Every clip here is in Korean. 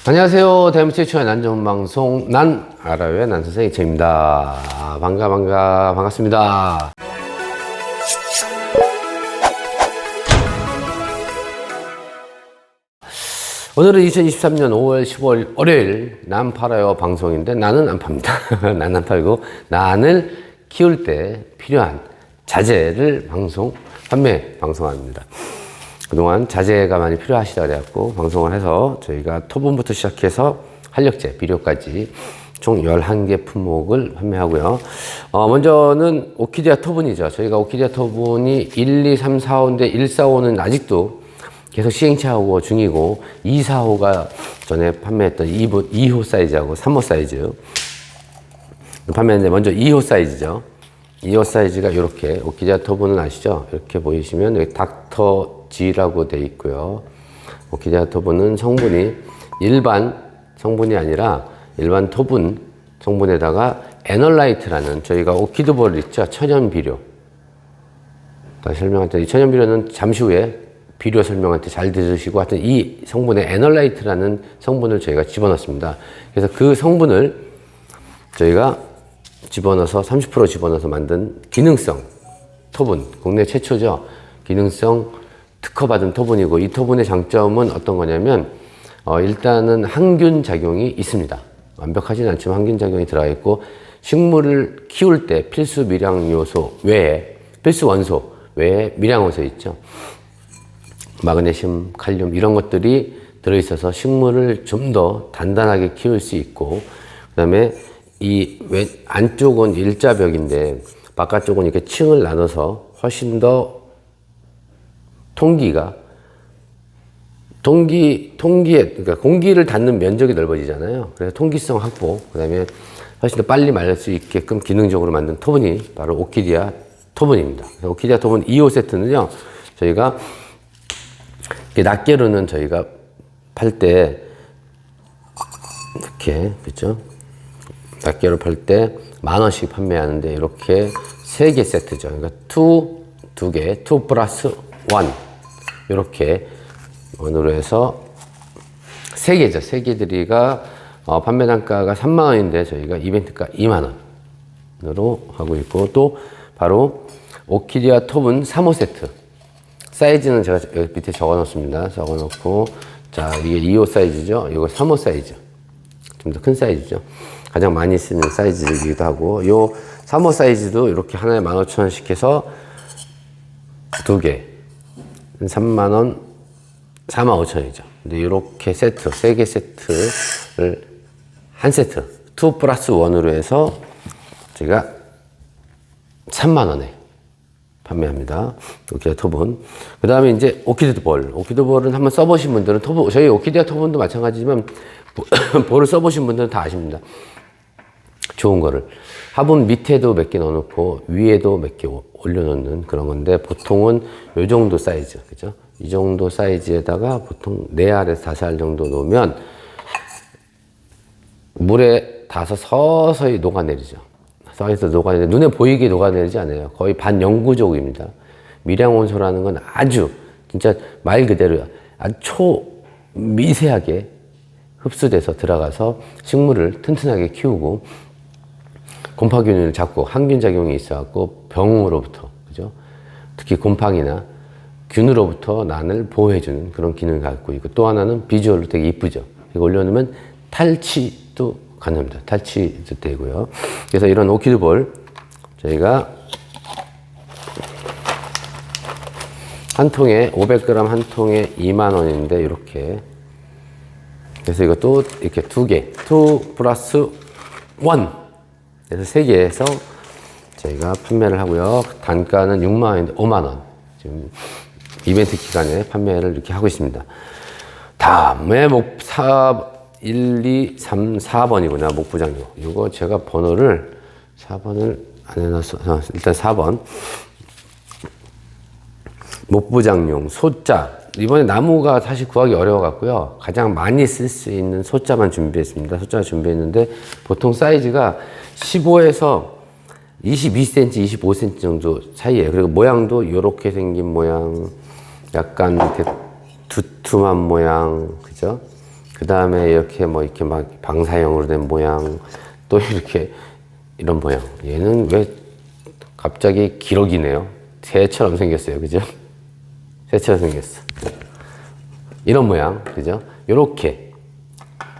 안녕하세요. 대한민국 최초의 난전방송 난 알아요의 난선생 이채입니다. 반갑습니다. 오늘은 2023년 5월 15일 월요일 난 팔아요 방송인데 나는 안 팝니다. 나는 안 팔고 난을 키울 때 필요한 자재를 판매 방송합니다. 그동안 자재가 많이 필요하시다 그래갖고 방송을 해서 저희가 토분부터 시작해서 활력제, 비료까지 총 11개 품목을 판매하고요. 먼저는 오키디아 토분이죠. 저희가 오키디아 토분이 1, 2, 3, 4, 5인데 1, 4, 5는 아직도 계속 시행착오 중이고 2, 4, 5가 전에 판매했던 2호 사이즈하고 3호 사이즈 판매했는데 먼저 2호 사이즈죠. 2호 사이즈가 이렇게 오키디아 토분은 아시죠? 이렇게 보이시면 여기 닥터 G라고 되어 있고요. 오키디아 토분은 성분이 일반 성분이 아니라 일반 토분 성분에다가 에널라이트라는 저희가 오키드볼 있죠? 천연 비료. 다시 설명할 때 이 천연 비료는 잠시 후에 비료 설명할 때 잘 들으시고 하여튼 이 성분에 에널라이트라는 성분을 저희가 집어넣습니다. 그래서 그 성분을 저희가 집어넣어서 30% 집어넣어서 만든 기능성 토분, 국내 최초죠. 기능성 특허받은 토분이고 이 토분의 장점은 어떤 거냐면 일단은 항균 작용이 있습니다. 완벽하진 않지만 항균 작용이 들어가 있고 식물을 키울 때 필수 미량 요소 외에 필수 원소 외에 미량 원소 있죠. 마그네슘, 칼륨 이런 것들이 들어있어서 식물을 좀 더 단단하게 키울 수 있고 그 다음에 이 안쪽은 일자벽인데 바깥쪽은 이렇게 층을 나눠서 훨씬 더 그러니까 공기를 닫는 면적이 넓어지잖아요. 그래서 통기성 확보, 그 다음에 훨씬 더 빨리 마를 수 있게끔 기능적으로 만든 토분이 바로 오키디아 토분입니다. 오키디아 토분 2호 세트는요, 저희가 낱개로는 저희가 팔 때 이렇게, 그죠? 낱개로 팔 때 10,000원씩 판매하는데 이렇게 3개 세트죠. 그러니까 2개, 2 플러스 1 이렇게 원으로 해서 3개죠. 3개들이가 판매 단가가 30,000원인데 저희가 이벤트가 20,000원으로 하고 있고 또 바로 오키디아 토분 3호 세트 사이즈는 제가 여기 밑에 적어 놓습니다. 적어 놓고 자 이게 2호 사이즈죠. 이거 3호 사이즈 좀 더 큰 사이즈죠. 가장 많이 쓰는 사이즈이기도 하고 요 3호 사이즈도 이렇게 하나에 15,000원씩 해서 2개 30,000원 45,000원이죠. 근데 이렇게 세트 3개 세트를 한 세트 2 플러스 1으로 해서 제가 30,000원에 판매합니다. 오키디아 토분. 그 다음에 이제 오키드볼. 오키드볼은 한번 써보신 분들은 저희 오키디아 토분도 마찬가지지만 볼을 써보신 분들은 다 아십니다. 좋은 거를. 화분 밑에도 몇 개 넣어놓고 위에도 몇 개 올려놓는 그런 건데 보통은 요 정도 사이즈, 그죠? 이 정도 사이즈에다가 보통 4알에서 5알 정도 놓으면 물에 닿아서 서서히 녹아내리죠. 서서히 녹아내리죠. 눈에 보이게 녹아내리지 않아요. 거의 반영구적입니다. 미량원소라는 건 아주 진짜 말 그대로 아주 초미세하게 흡수돼서 들어가서 식물을 튼튼하게 키우고 곰팡이균을 잡고 항균 작용이 있어갖고 병으로부터 그죠? 특히 곰팡이나 균으로부터 난을 보호해주는 그런 기능을 갖고 있고 또 하나는 비주얼로 되게 이쁘죠. 이거 올려놓으면 탈취도 가능합니다. 탈취도 되고요. 그래서 이런 오키드볼 저희가 한 통에 500g 한 통에 20,000원인데 이렇게 그래서 이것도 이렇게 2개 2 플러스 1 그래서 3개에서 저희가 판매를 하고요. 단가는 60,000원인데 50,000원 지금 이벤트 기간에 판매를 이렇게 하고 있습니다. 다음에 1, 2, 3, 4번이구나 목부장용. 이거 제가 번호를 4번을 안 해놨어. 일단 4번 목부장용 소자. 이번에 나무가 사실 구하기 어려워 갖고요. 가장 많이 쓸 수 있는 소자만 준비했습니다. 소자를 준비했는데 보통 사이즈가 15에서 22cm, 25cm 정도 사이에요. 그리고 모양도 이렇게 생긴 모양, 약간 이렇게 두툼한 모양, 그죠? 그 그 다음에 이렇게 뭐 이렇게 막 방사형으로 된 모양, 또 이렇게 이런 모양. 얘는 왜 갑자기 기러기네요. 새처럼 생겼어요. 그죠? 새처럼 생겼어. 이런 모양. 그죠? 요렇게.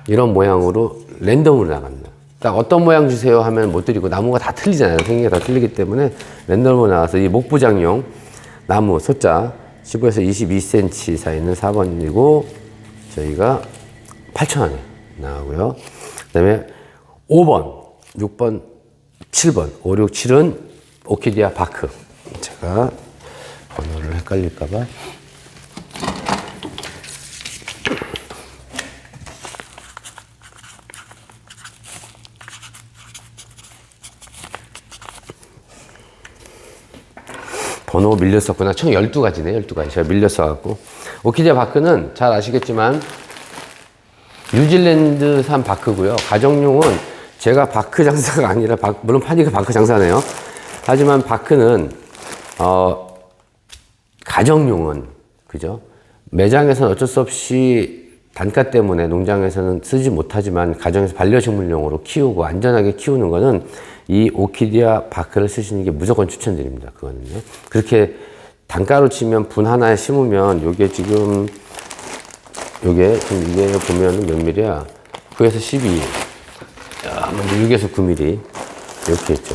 이런 모양으로 랜덤으로 나갑니다. 딱 어떤 모양 주세요 하면 못 드리고 나무가 다 틀리잖아요. 생긴 게 다 틀리기 때문에 랜덤으로 나와서 이 목부장용 나무 소자 15에서 22cm 사이는 4번이고 저희가 8,000원에 나오고요. 그 다음에 5번, 6번, 7번, 5, 6, 7은 오키디아 바크. 제가 번호를 헷갈릴까봐. 번호 밀렸었구나. 총 12가지네, 12가지. 제가 밀렸어갖고. 오키디아 바크는 잘 아시겠지만, 뉴질랜드산 바크고요. 가정용은 제가 바크 장사가 아니라, 물론 파니가 바크 장사네요. 하지만 바크는, 가정용은, 그죠? 매장에서는 어쩔 수 없이 단가 때문에 농장에서는 쓰지 못하지만, 가정에서 반려식물용으로 키우고 안전하게 키우는 거는 이 오키디아 바크를 쓰시는 게 무조건 추천드립니다. 그거는요. 그렇게 단가로 치면 분 하나에 심으면 요게 지금 요게 지금 이게 보면은 몇 밀이야? 9에서 12. 먼저 6에서 9mm 이렇게 있죠.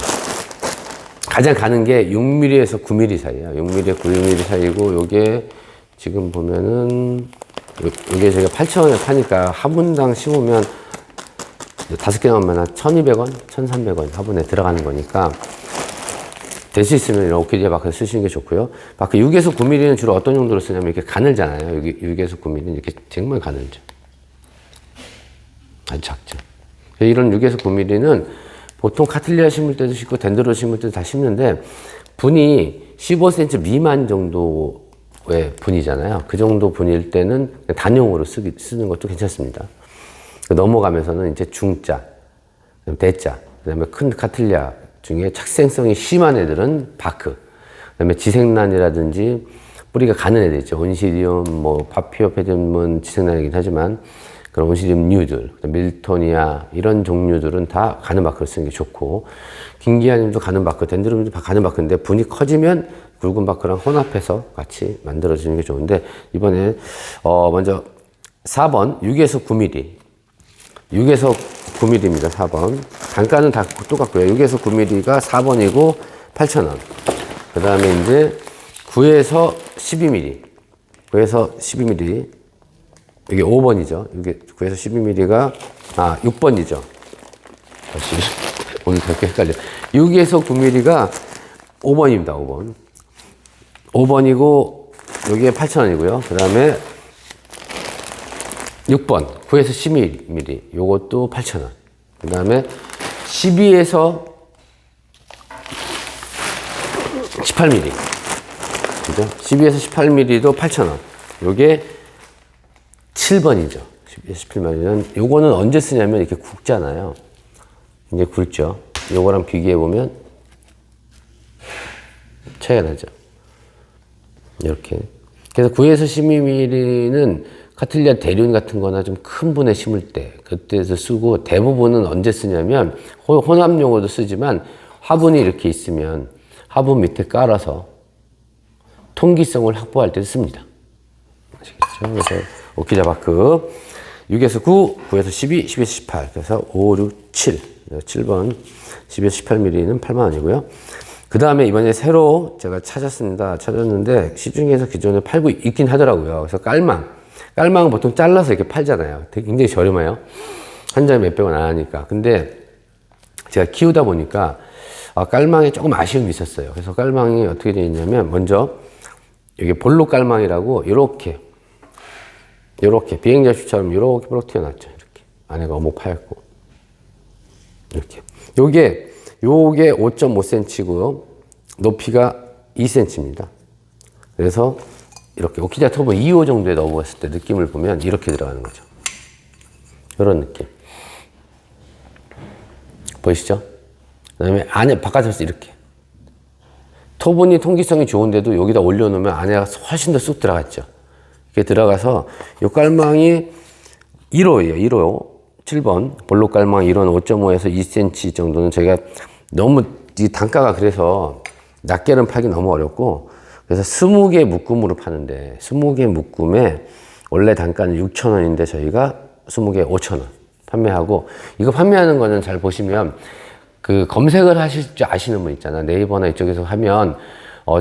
가장 가는 게 6mm에서 9mm 사이야. 6mm, 9mm 사이고 요게 지금 보면은 요게 제가 8,000원에 파니까 화분당 심으면 5개 나오면 한 1,200원, 1,300원 화분에 들어가는 거니까 될 수 있으면 이런 오키디아 바크를 쓰시는 게 좋고요. 바크 6에서 9mm는 주로 어떤 용도로 쓰냐면 이렇게 가늘잖아요. 여기 6에서 9mm는 이렇게 정말 가늘죠. 아주 작죠. 이런 6에서 9mm는 보통 카틀리아 심을 때도 심고 덴드로 심을 때도 다 심는데 분이 15cm 미만 정도의 분이잖아요. 그 정도 분일 때는 단용으로 쓰는 것도 괜찮습니다. 넘어가면서는 이제 중자, 대자, 그 다음에 큰 카틀리아 중에 착생성이 심한 애들은 바크, 그 다음에 지생란이라든지 뿌리가 가는 애들 있죠. 온시디움, 뭐, 파피오페디움은 지생란이긴 하지만 그런 온시디움 뉴들, 밀토니아, 이런 종류들은 다 가는 바크를 쓰는 게 좋고, 긴기아님도 가는 바크, 덴드로님도 가는 바크인데 분이 커지면 굵은 바크랑 혼합해서 같이 만들어주는 게 좋은데, 이번에, 먼저 4번, 6에서 9mm. 6에서 9mm입니다. 4번. 단가는 다 똑같고요. 6에서 9mm가 4번이고 8,000원. 그 다음에 이제 9에서 12mm. 9에서 12mm. 이게 5번이죠. 이게 9에서 12mm가 6번이죠. 다시 오늘 그렇게 헷갈려. 6에서 9mm가 5번입니다. 5번. 5번이고 여기에 8,000원이고요. 그 다음에 6번, 9에서 12mm. 요것도 8,000원. 그 다음에 12에서 18mm. 그죠? 12에서 18mm도 8,000원. 요게 7번이죠. 12에서 18mm는, 요거는 언제 쓰냐면 이렇게 굵잖아요. 이제 굵죠. 요거랑 비교해보면 차이가 나죠. 이렇게. 그래서 9에서 12mm는 카틀리아 대륜 같은 거나 좀 큰 분에 심을 때, 그때서 쓰고, 대부분은 언제 쓰냐면, 혼합용으로도 쓰지만, 화분이 이렇게 있으면, 화분 밑에 깔아서, 통기성을 확보할 때 씁니다. 아시겠죠? 그래서, 오키디아 바크, 6에서 9, 9에서 12, 10에서 18. 그래서 5, 6, 7. 7번, 12에서 18mm는 8만원이고요. 그 다음에 이번에 새로 제가 찾았는데, 시중에서 기존에 팔고 있긴 하더라고요. 그래서 깔망은 보통 잘라서 이렇게 팔잖아요. 되게 굉장히 저렴해요. 한 장에 몇백 원 안 하니까. 근데 제가 키우다 보니까 깔망에 조금 아쉬움이 있었어요. 그래서 깔망이 어떻게 되어 있냐면 먼저 여기 볼록 깔망이라고 이렇게 비행잡이처럼 이렇게 볼록 튀어나왔죠. 이렇게 안에가 어묵 파였고 이렇게 요게 5.5cm고요. 높이가 2cm입니다. 그래서 이렇게 오키디아 터보 2호 정도에 넣어봤을 때 느낌을 보면 이렇게 들어가는 거죠. 이런 느낌. 보이시죠? 그 다음에 안에 바깥에서 이렇게. 토분이 통기성이 좋은데도 여기다 올려놓으면 안에가 훨씬 더 쑥 들어갔죠. 이렇게 들어가서 이 깔망이 1호예요. 1호. 7번. 볼록갈망 1호는 5.5에서 2cm 정도는 저희가 너무 이 단가가 그래서 낱개는 팔기 너무 어렵고 그래서 20개 묶음으로 파는데 20개 묶음에 원래 단가는 6,000원인데 저희가 20개 5,000원 판매하고 이거 판매하는 거는 잘 보시면 그 검색을 하실 줄 아시는 분 있잖아. 네이버나 이쪽에서 하면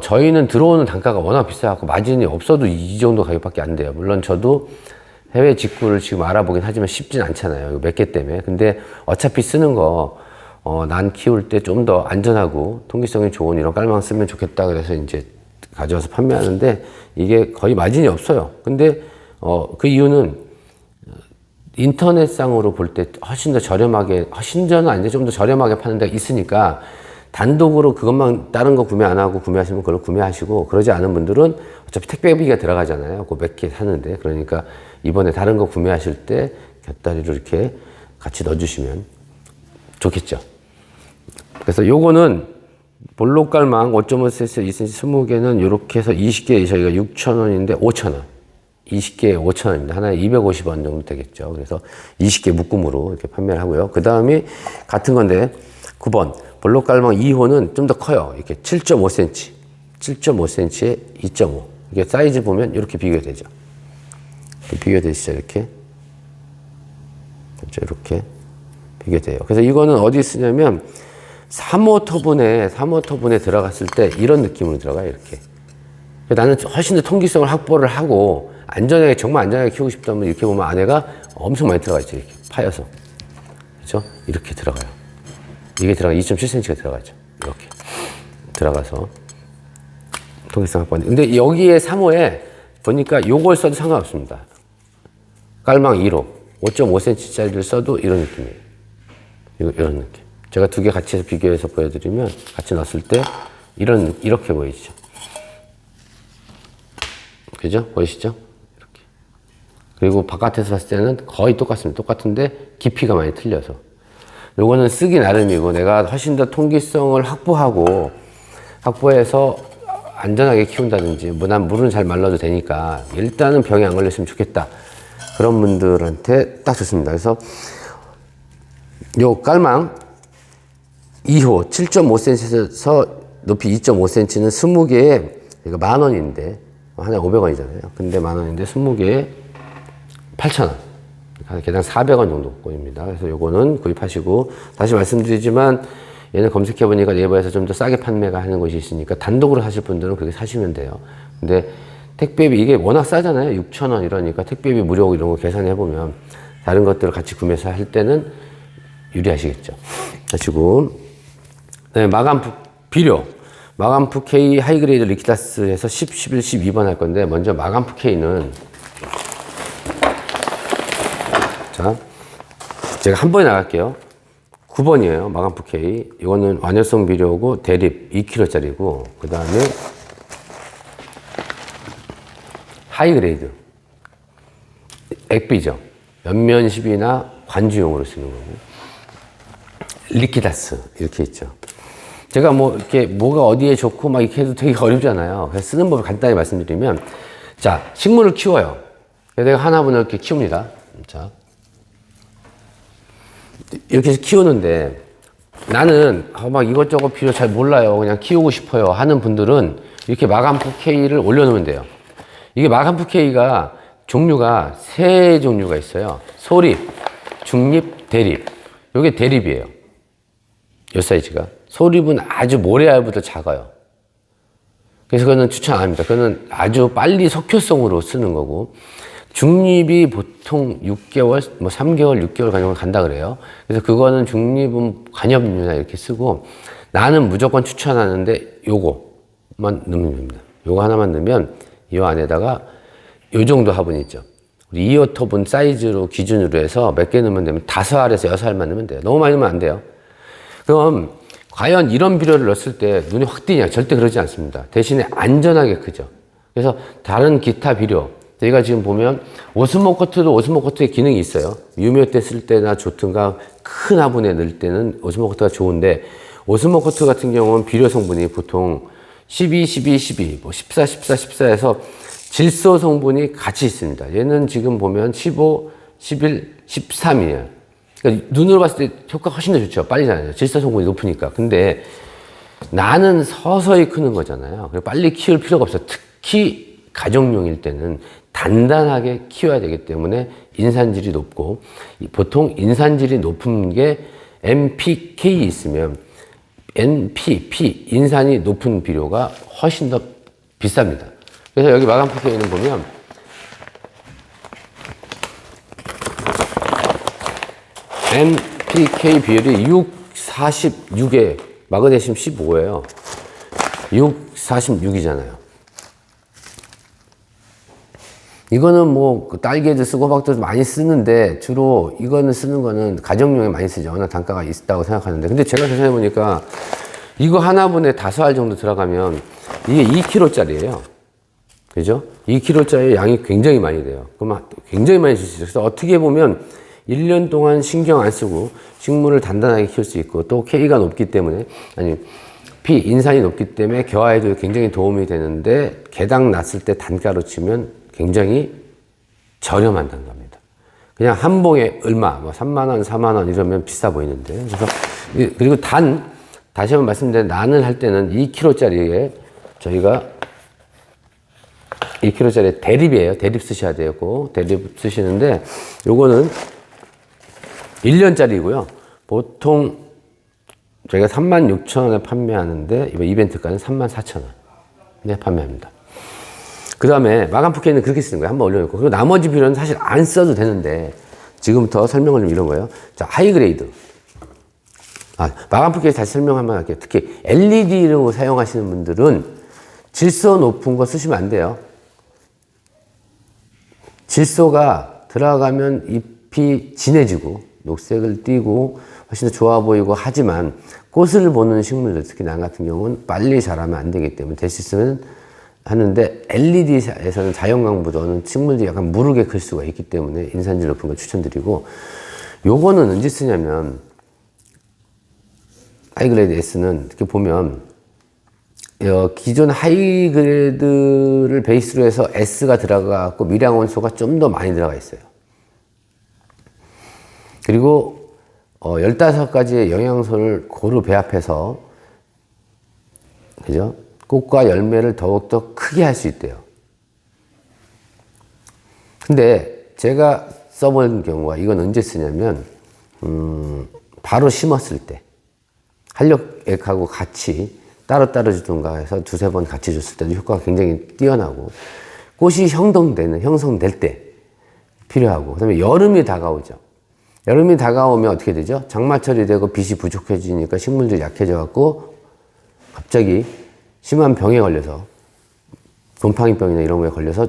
저희는 들어오는 단가가 워낙 비싸고 마진이 없어도 이 정도 가격밖에 안 돼요. 물론 저도 해외 직구를 지금 알아보긴 하지만 쉽진 않잖아요. 몇 개 때문에. 근데 어차피 쓰는 거 난 키울 때 좀 더 안전하고 통기성이 좋은 이런 깔망 쓰면 좋겠다 그래서 이제 가져와서 판매하는데 이게 거의 마진이 없어요. 근데 그 이유는 인터넷상으로 볼 때 훨씬 더 저렴하게, 훨씬은 아닌데 좀 더 저렴하게 파는 데가 있으니까 단독으로 그것만 다른 거 구매 안 하고 구매하시면 그걸 구매하시고 그러지 않은 분들은 어차피 택배비가 들어가잖아요. 그 몇 개 사는데. 그러니까 이번에 다른 거 구매하실 때 곁다리로 이렇게 같이 넣어주시면 좋겠죠. 그래서 요거는 볼록갈망 5.5cm, 2cm 20개는 이렇게 해서 20개 저희가 6,000원인데 5,000원. 20개에 5,000원입니다. 하나에 250원 정도 되겠죠. 그래서 20개 묶음으로 이렇게 판매를 하고요. 그 다음이 같은 건데 9번. 볼록갈망 2호는 좀 더 커요. 이렇게 7.5cm. 7.5cm에 2.5. 이게 사이즈 보면 이렇게 비교되죠. 비교되시죠, 이렇게. 그렇죠, 이렇게 비교돼요. 그래서 이거는 어디 쓰냐면 3호 터분에 들어갔을 때 이런 느낌으로 들어가요, 이렇게. 나는 훨씬 더 통기성을 확보를 하고 안전하게, 정말 안전하게 키우고 싶다면 이렇게 보면 안에가 엄청 많이 들어가 있죠, 이렇게 파여서. 그렇죠? 이렇게 들어가요. 이게 2.7cm가 들어가죠. 이렇게 들어가서 통기성 확보. 근데 여기에 3호에 보니까 요걸 써도 상관없습니다. 깔망 1호 5.5cm짜리를 써도 이런 느낌이에요. 이런 느낌. 제가 두 개 같이 해서 비교해서 보여드리면 같이 넣었을 때 이렇게 보이시죠? 그죠? 보이시죠? 이렇게. 그리고 바깥에서 봤을 때는 거의 똑같습니다. 똑같은데 깊이가 많이 틀려서. 요거는 쓰기 나름이고 내가 훨씬 더 통기성을 확보해서 안전하게 키운다든지 난 물은 잘 말라도 되니까 일단은 병이 안 걸렸으면 좋겠다. 그런 분들한테 딱 좋습니다. 그래서 요 깔망 2호 7.5cm에서 높이 2.5cm는 20개에 이거 10,000원인데 하나에 500원이잖아요. 근데 10,000원인데 20개에 8,000원. 개당 400원 정도 꼴입니다. 그래서 요거는 구입하시고 다시 말씀드리지만 얘는 검색해보니까 네이버에서 좀 더 싸게 판매가 하는 곳이 있으니까 단독으로 하실 분들은 그렇게 사시면 돼요. 근데 택배비 이게 워낙 싸잖아요. 6,000원 이러니까 택배비 무료 이런 거 계산해보면 다른 것들을 같이 구매해서 할 때는 유리하시겠죠. 하시고 네, 마감프 비료 마감프 K 하이그레이드 리퀴다스에서 10, 11, 12번 할 건데 먼저 마감프 K는 자 제가 한 번에 나갈게요. 9번이에요. 마감프 K. 이거는 완효성 비료고 대립 2kg짜리고 그 다음에 하이그레이드 액비죠. 연면십이나 관주용으로 쓰는 거고 리퀴다스 이렇게 있죠. 제가 뭐 이렇게 뭐가 어디에 좋고 막 이렇게 해도 되게 어렵잖아요. 그래서 쓰는 법을 간단히 말씀드리면 자 식물을 키워요. 내가 하나분을 이렇게 키웁니다. 자 이렇게 해서 키우는데 나는 막 이것저것 필요 잘 몰라요. 그냥 키우고 싶어요 하는 분들은 이렇게 마감프 K를 올려놓으면 돼요. 이게 마감프 K가 종류가 세 종류가 있어요. 소립, 중립, 대립. 이게 대립이에요. 이 사이즈가. 소립은 아주 모래알보다 작아요. 그래서 그거는 추천 안 합니다. 그거는 아주 빨리 석효성으로 쓰는 거고 중립이 보통 6개월, 뭐 3개월, 6개월 가량 간다 그래요. 그래서 그거는 중립은 관엽류나 이렇게 쓰고 나는 무조건 추천하는데 요거만 넣으면 됩니다. 요거 하나만 넣으면 이 안에다가 요 정도 화분이 있죠. 우리 2호 터분 사이즈로 기준으로 해서 몇 개 넣으면 되면 5알에서 6알만 넣으면 돼요. 너무 많이 넣으면 안 돼요. 그럼 과연 이런 비료를 넣었을 때 눈이 확 띄냐? 절대 그러지 않습니다. 대신에 안전하게 크죠. 그래서 다른 기타 비료 저희가 지금 보면 오스모코트도 오스모코트의 기능이 있어요. 유묘 때 쓸 때나 좋든가 큰 화분에 넣을 때는 오스모코트가 좋은데 오스모코트 같은 경우는 비료 성분이 보통 12, 12, 12, 뭐 14, 14, 14에서 질소 성분이 같이 있습니다. 얘는 지금 보면 15, 11, 13이에요. 그러니까 눈으로 봤을 때 효과가 훨씬 더 좋죠. 빨리 자라요. 질소성분이 높으니까. 근데 나는 서서히 크는 거잖아요. 빨리 키울 필요가 없어. 특히 가정용일 때는 단단하게 키워야 되기 때문에 인산질이 높고, 보통 인산질이 높은 게 NPK 있으면 NP, 인산이 높은 비료가 훨씬 더 비쌉니다. 그래서 여기 마감 PK는 보면 NPK 비율이 6, 46에 마그네슘 15예요. 6, 46이잖아요. 이거는 뭐 딸기에도 쓰고 호박도 많이 쓰는데 주로 이거는 쓰는 거는 가정용에 많이 쓰죠. 워낙 단가가 있다고 생각하는데, 근데 제가 계산해 보니까 이거 하나분에 5알 정도 들어가면 이게 2kg짜리예요. 그죠? 2kg짜리 양이 굉장히 많이 돼요. 그러면 굉장히 많이 줄 수 있어요. 그래서 어떻게 보면 1년 동안 신경 안 쓰고 식물을 단단하게 키울 수 있고, 또 K가 높기 때문에, 아니 P, 인산이 높기 때문에 개화에도 굉장히 도움이 되는데, 개당 났을 때 단가로 치면 굉장히 저렴한 단가입니다. 그냥 한 봉에 얼마, 뭐 3만원, 4만원 이러면 비싸 보이는데, 그래서, 그리고 다시 한번 말씀드리면, 난을 할 때는 2kg짜리에 저희가 2kg짜리 대립이에요. 대립 쓰셔야 되고, 대립 쓰시는데, 요거는 1년짜리고요. 보통 저희가 36,000원에 판매하는데, 이번 이벤트가는 34,000원에 판매합니다. 그 다음에 마감 PK는 그렇게 쓰는 거예요. 한번 올려놓고. 그리고 나머지 비료는 사실 안 써도 되는데, 지금부터 설명을 좀 이런 거예요. 자, 하이그레이드. 마감 PK 다시 설명 한번 할게요. 특히 LED로 사용하시는 분들은 질소 높은 거 쓰시면 안 돼요. 질소가 들어가면 잎이 진해지고 녹색을 띠고 훨씬 더 좋아 보이고 하지만, 꽃을 보는 식물들, 특히 난 같은 경우는 빨리 자라면 안 되기 때문에 될 수 있으면 하는데, LED에서는 자연광보다는 식물들이 약간 무르게 클 수가 있기 때문에 인산질 높은 걸 추천드리고, 요거는 언제 쓰냐면, 하이그레이드 S는 이렇게 보면 기존 하이그레이드를 베이스로 해서 S가 들어가고 미량원소가 좀 더 많이 들어가 있어요. 그리고 15가지의 영양소를 고루 배합해서, 그죠? 꽃과 열매를 더욱더 크게 할 수 있대요. 근데 제가 써본 경우가, 이건 언제 쓰냐면, 바로 심었을 때, 한력액하고 같이 따로따로 주든가 해서 2-3번 같이 줬을 때도 효과가 굉장히 뛰어나고, 꽃이 형성될 때 필요하고, 그 다음에 여름이 다가오죠. 여름이 다가오면 어떻게 되죠? 장마철이 되고 빛이 부족해지니까 식물들이 약해져갖고 갑자기 심한 병에 걸려서, 곰팡이병이나 이런 거에 걸려서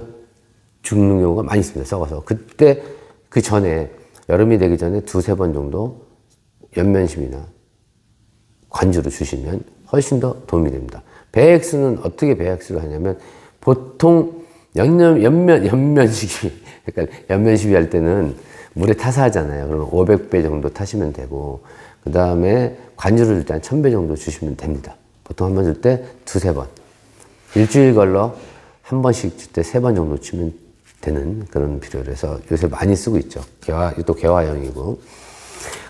죽는 경우가 많이 있습니다. 썩어서. 그때, 그 전에, 여름이 되기 전에 2-3번 정도 연면심이나 관주를 주시면 훨씬 더 도움이 됩니다. 배엑스는 어떻게 배엑스를 하냐면, 보통 연면식이, 그러니까 연면식이 할 때는 물에 타서 하잖아요. 그러면 500배 정도 타시면 되고, 그 다음에 관주를 일단 1000배 정도 주시면 됩니다. 보통 한 번 줄 때 2-3번. 일주일 걸러 한 번씩 줄 때 3번 정도 치면 되는 그런 비료라서 요새 많이 쓰고 있죠. 또 개화형이고.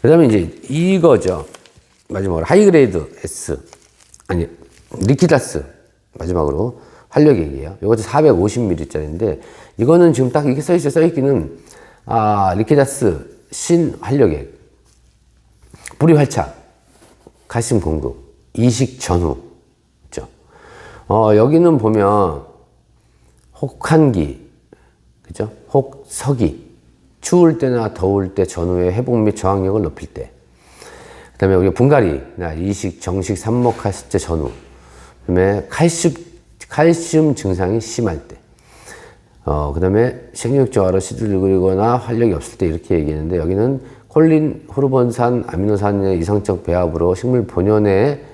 그 다음에 이제 이거죠. 마지막으로 하이그레이드 S. 리퀴다스. 마지막으로 활력액이에요. 이것도 450ml짜리인데, 이거는 지금 딱 이렇게 써있기는, 리퀴다스 신 활력액. 뿌리 활착. 칼슘 공급. 이식 전후. 그죠? 여기는 보면, 혹한기. 그죠? 혹서기. 추울 때나 더울 때 전후의 회복 및 저항력을 높일 때. 그 다음에 우리가 분갈이나 이식, 정식, 삽목했을 때 전후. 그 다음에 칼슘 증상이 심할 때. 그 다음에 생육 저하로 시들거리거나 활력이 없을 때 이렇게 얘기했는데, 여기는 콜린, 호르몬산, 아미노산의 이상적 배합으로 식물 본연의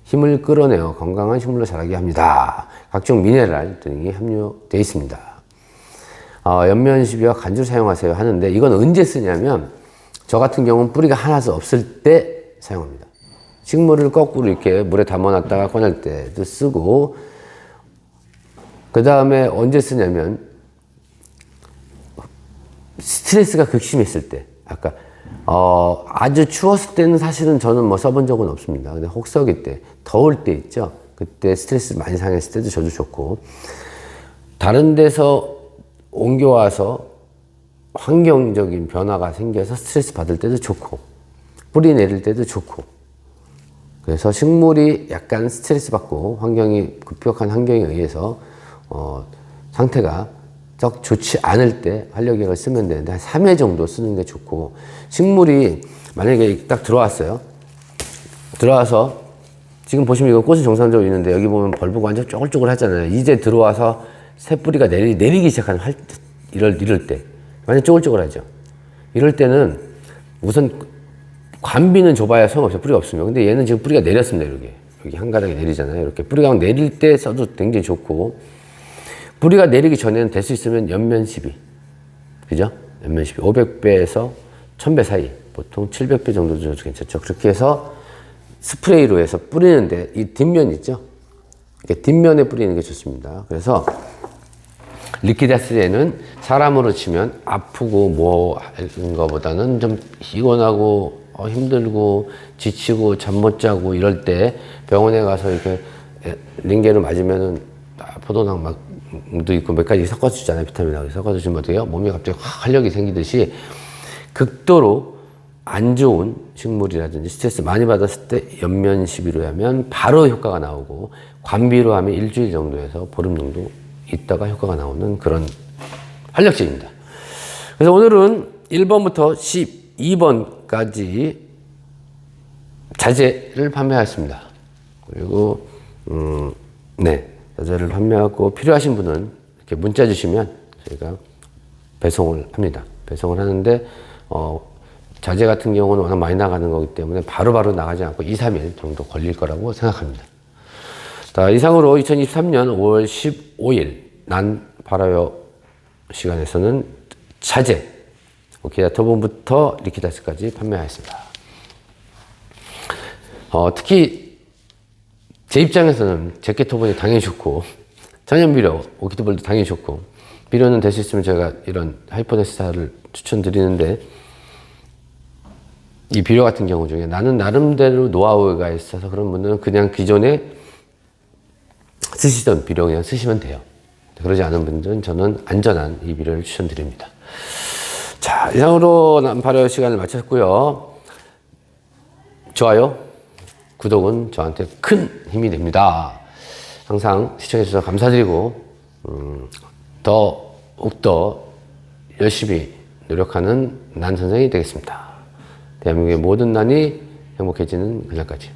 힘을 끌어내어 건강한 식물로 자라게 합니다. 각종 미네랄 등이 함유되어 있습니다. 연면시비와 간주를 사용하세요 하는데, 이건 언제 쓰냐면, 저 같은 경우는 뿌리가 하나도 없을 때 사용합니다. 식물을 거꾸로 이렇게 물에 담아놨다가 꺼낼 때도 쓰고, 그 다음에 언제 쓰냐면, 스트레스가 극심했을 때, 아까 아주 추웠을 때는 사실은 저는 뭐 써본 적은 없습니다. 근데 혹서기 때, 더울 때 있죠. 그때 스트레스 많이 상했을 때도 저도 좋고, 다른 데서 옮겨와서 환경적인 변화가 생겨서 스트레스 받을 때도 좋고, 뿌리 내릴 때도 좋고, 그래서 식물이 약간 스트레스 받고 환경이 급격한 환경에 의해서 상태가 썩 좋지 않을 때 활력약을 쓰면 되는데 한 3회 정도 쓰는 게 좋고, 식물이 만약에 딱 들어왔어요. 들어와서 지금 보시면 이거 꽃이 정상적으로 있는데 여기 보면 벌브가 완전 쪼글쪼글 하잖아요. 이제 들어와서 새 뿌리가 내리기 시작하는 이럴 때 완전 쪼글쪼글하죠. 이럴 때는 우선 관비는 좁아야 소용없어요. 뿌리가 없으면. 근데 얘는 지금 뿌리가 내렸습니다. 이렇게 여기 한 가닥이 내리잖아요. 이렇게 뿌리가 내릴 때 써도 굉장히 좋고, 뿌리가 내리기 전에는 될 수 있으면 연면 시비, 그죠? 연면 시비 500배에서 1000배 사이, 보통 700배 정도 줘도 괜찮죠. 그렇게 해서 스프레이로 해서 뿌리는데 이 뒷면 있죠? 이렇게 뒷면에 뿌리는 게 좋습니다. 그래서 리키다스에는 사람으로 치면 아프고 뭐 하는 것보다는 좀 피곤하고 힘들고 지치고 잠 못 자고 이럴 때 병원에 가서 이렇게 링겔을 맞으면은 포도당 막도 있고 몇 가지 섞어주잖아요. 비타민하고 섞어주시면 어때요? 몸이 갑자기 확 활력이 생기듯이 극도로 안 좋은 식물이라든지 스트레스 많이 받았을 때 연면 시비로 하면 바로 효과가 나오고, 관비로 하면 일주일 정도에서 보름 정도 있다가 효과가 나오는 그런 활력제입니다. 그래서 오늘은 1번부터 12번까지 자재를 판매하였습니다. 그리고 네, 자재를 판매하고 필요하신 분은 이렇게 문자 주시면 저희가 배송을 합니다. 배송을 하는데 자재 같은 경우는 워낙 많이 나가는 거기 때문에 바로바로 나가지 않고 2, 3일 정도 걸릴 거라고 생각합니다. 자, 이상으로 2023년 5월 15일 난 팔아요 시간에서는 자재 오키다 터본부터 리키다스까지 판매하였습니다. 특히 제 입장에서는 제게 터본이 당연히 좋고, 천연비료 오키드볼도 당연히 좋고, 비료는 될 수 있으면 제가 이런 하이퍼네스타를 추천드리는데, 이 비료 같은 경우 중에 나는 나름대로 노하우가 있어서 그런 분들은 그냥 기존에 쓰시던 비료 그냥 쓰시면 돼요. 그러지 않은 분들은 저는 안전한 이 비료를 추천드립니다. 자, 이상으로 난파려 시간을 마쳤고요. 좋아요, 구독은 저한테 큰 힘이 됩니다. 항상 시청해주셔서 감사드리고, 더욱더 열심히 노력하는 난 선생이 되겠습니다. 대한민국의 모든 난이 행복해지는 그날까지.